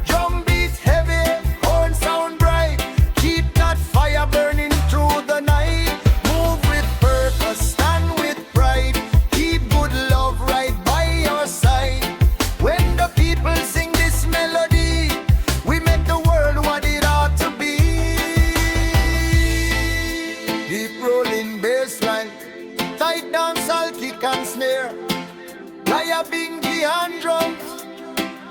Drum beats heavy, horn sound bright. Keep that fire burning through the night. Move with purpose, stand with pride. Keep good love right by your side. When the people sing this melody, we make the world what it ought to be. Deep rolling bass line, tight dancehall kick and snare. Liar bingy and drums,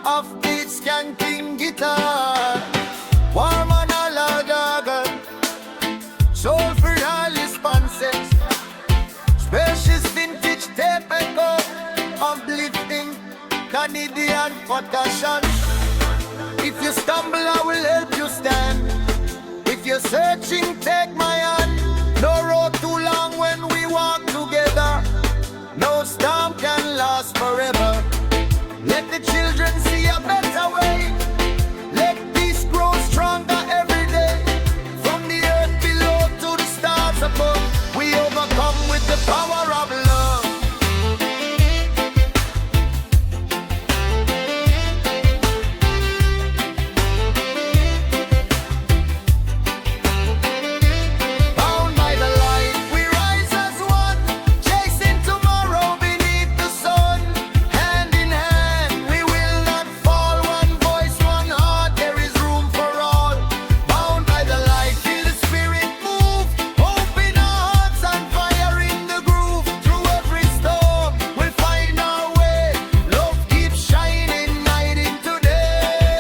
offbeat skanking guitar. Warm and all goggle, soul for all responses. Spacious vintage tape echo, uplifting Canadian percussion. If you stumble, I will help you stand. If you're searching, take my hand. No road too long when we walk together. No storm can last forever. Let the children see a better way. Let peace grow stronger every day. From the earth below to the stars above, we overcome with the power of love. Bound by the light, we rise as one, chasing tomorrow beneath the sun. Hand in hand, we will not fall. One voice, one heart, there is room for all. Bound by the light, feel the spirit move. Open our hearts and fire in the groove. Through every storm, we'll find our way. Love keeps shining night into day.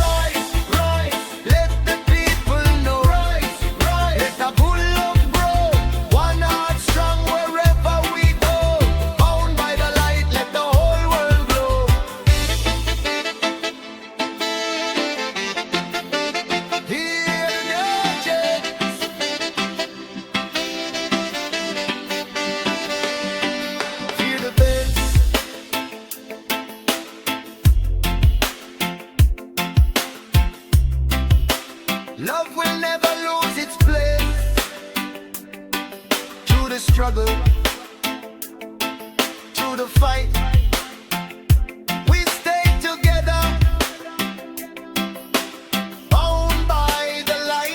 Rise, rise, let the people know. Rise, rise, let the good love grow. One heart strong wherever we go. Bound by the light, let the whole world glow. Hear the chants, hear the bass. Love will never lose its place. Through the struggle, through the fight, we stay together. Bound by the light.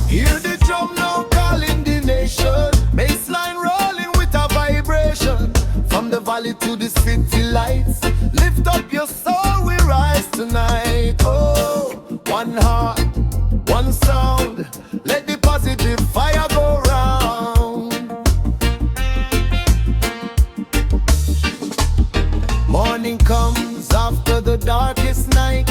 Hear the drum now calling the nation. Bassline rolling with a vibration. From the valley to the city lights, lift up your soul, we rise tonight. Oh, one heart, one sound. Let the positive fire go round. Morning comes after the darkest night.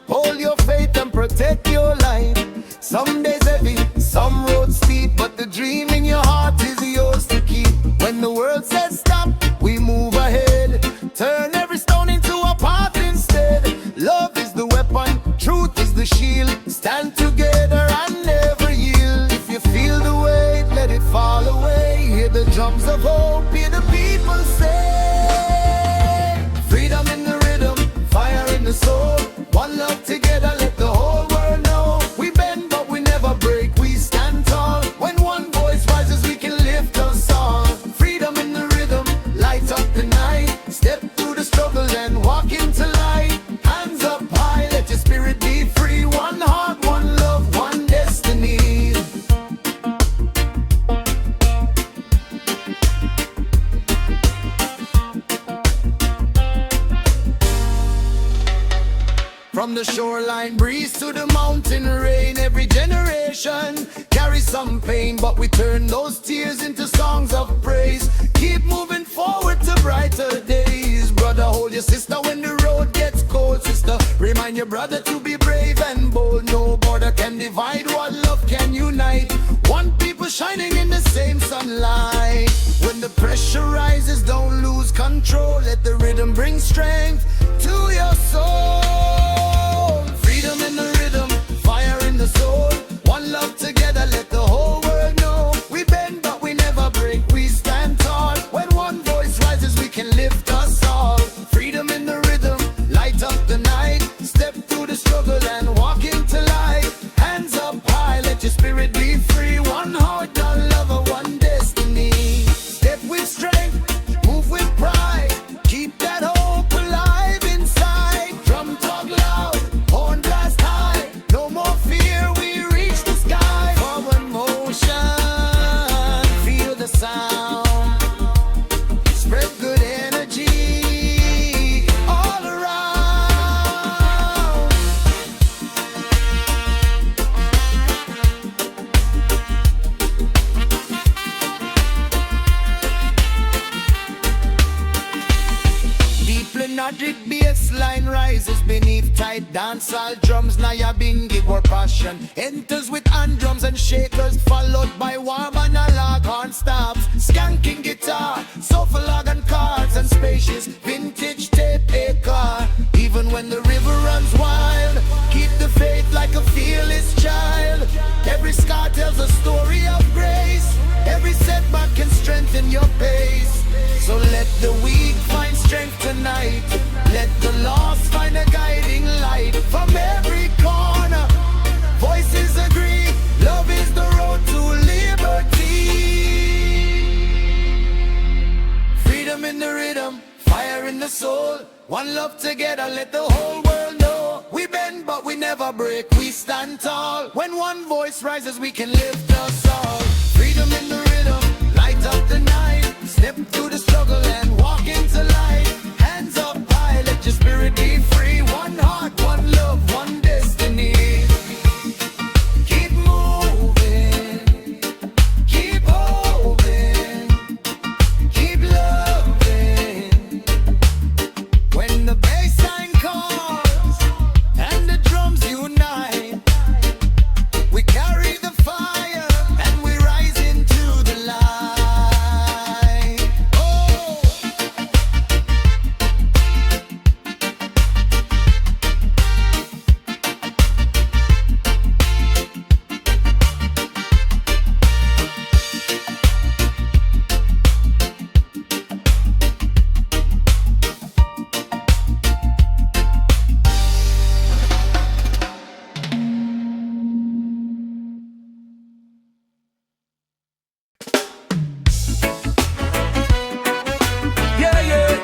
Hold your faith and protect your light. Some days heavy, some roads steep, but the dream in your heart is yours to keep. When the world says stop, we move ahead. Turn every stone into a path instead. Love is the weapon, truth is the shield. Stand together and never yield. If you feel the weight, let it fall away. Hear the drums of hope, hear the people say, freedom in the rhythm, fire in the soul. One love together, let the whole world know. We bend but we never break, we stand tall. When one voice rises, we can lift us all. Freedom in the rhythm, light up the night. Step through the struggle and walk into light. Hands up high, let your spirit be free. One heart, one the shoreline breeze to the mountain rain, every generation carries some pain, but we turn those tears into songs of praise. Keep moving forward to brighter days. Brother, hold your sister when the road gets cold. Sister, remind your brother to be brave and bold. No border can divide what love can unite. One people shining in the same sunlight. When the pressure rises, don't lose control. Let the rhythm bring strength to your soul. Freedom in the rhythm, fire in the soul. One love together, let the whole world know. We bend but we never break, we stand tall. When one voice rises, we can lift us all. Freedom in the rhythm, light up the night. Step through the struggle and walk into light. Hands up high, let your spirit be free. One heart, one lover, one destiny. Step with strength, move with pride. Keep that hope alive inside. Drum talk loud, horn blast high. No more fear, we reach the sky. Forward motion, feel the sound. Spread good energy all around. Deep lyric bass line rises beneath tight dancehall drums. Now ya bingy or passion enters with hand drums and shakers, followed by warm analog horn stops. Skanking guitar, sofa log and cards and spacious vintage tape a car. Even when the river runs wild, keep the faith like a fearless child. Every scar tells a story of grace. Every setback can strengthen your pace. So let the weak find strength tonight. Let the lost find a guiding light. From every corner, voices agree. Love is the road to liberty. Freedom in the rhythm, fire in the soul. One love together, let the whole world know. We bend but we never break, we stand tall. When one voice rises, we can lift us all. Freedom in the rhythm, light up the night. Step through the struggle and walk into light. Hands up high, let your spirit be free. One heart, one love, one destiny. Keep moving, keep hoping, keep loving. When the bassline calls and the drums unite, we carry the fire and we rise into the light. Oh, Yeah, yeah.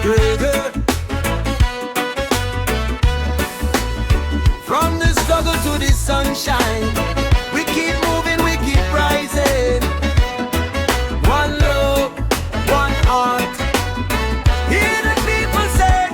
Reggae. From the struggle to the sunshine, we keep moving, we keep rising. One love, one heart. Hear the people say.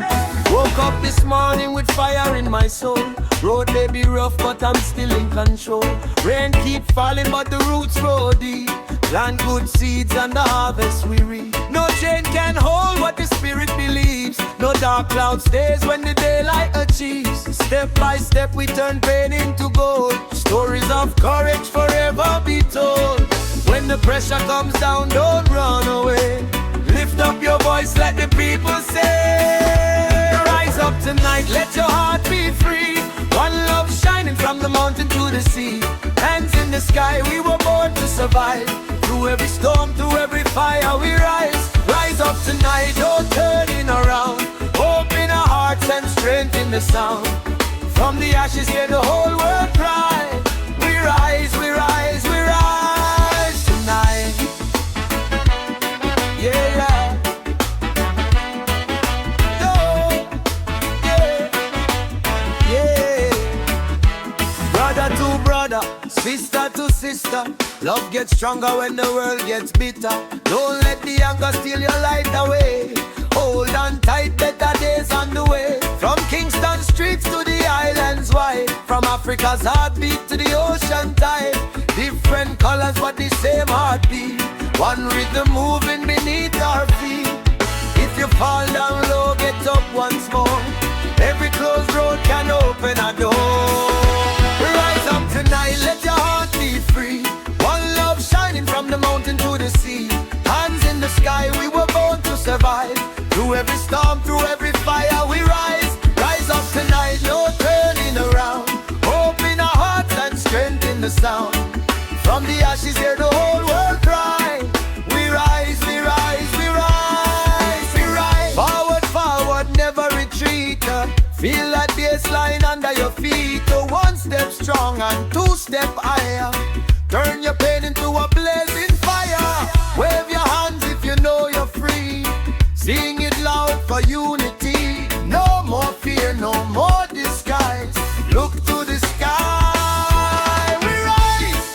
Woke up this morning with fire in my soul. Road may be rough, but I'm still in control. Rain keep falling, but the roots grow deep. Plant good seeds and the harvest we reap. No chain can hold what the spirit believes. No dark cloud stays when the daylight achieves. Step by step we turn pain into gold. Stories of courage forever be told. When the pressure comes down, don't run away. Lift up your voice, let the people say. Rise up tonight, let your heart be free. One love shining from the mountain to the sea. Hands in the sky, we were born to survive. Through every storm, through every fire we rise. Rise up tonight, no turning around. Hope in our hearts and strength in the sound. From the ashes hear the whole world cry. We rise, we rise, we rise tonight. Yeah, yeah. Oh, yeah, yeah. Brother to brother, sister to sister. Love gets stronger when the world gets bitter. Don't let the anger steal your light away. hold on tight, better days on the way. From Kingston streets to the islands wide, from Africa's heartbeat to the ocean tide. Different colors but the same heartbeat, one rhythm moving beneath our feet. If you fall down low, get up once more. Every closed road can open a door. Rise up tonight, let your heart be free. One love shining from the mountain to the sea. Hands in the sky, we were born to survive. Through every storm, through every fire, we rise. Rise up tonight, no turning around. Hope in our hearts and strength in the sound. From the ashes, hear the whole world cry. We rise, we rise, we rise, we rise. Forward, forward, never retreat. Feel that baseline under your feet. One step strong and two step higher. Turn your pain into a blazing fire. Wave your hands if you know you're free. Sing it loud for unity. No more fear, no more disguise. Look to the sky, we rise.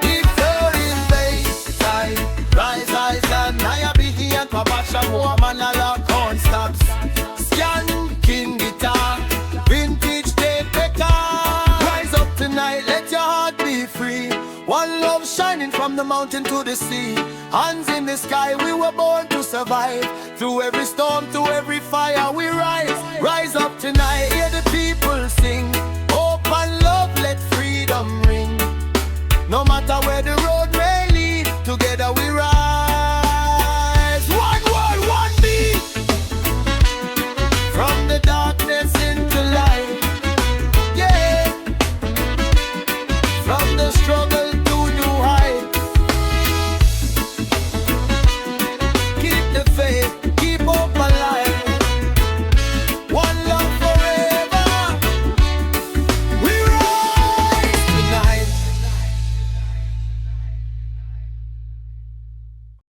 If you're in bayside, rise, rise, and I be here for Basha woman a lot corn stops. Skanking guitar, vintage tape decker. Rise up tonight, let your heart be free. One love shining from the mountain to the sea. Hands in the sky, we were born to survive. Through every storm, through every fire, we rise. Rise up tonight, hear the people sing. Hope and love, let freedom ring. No matter where the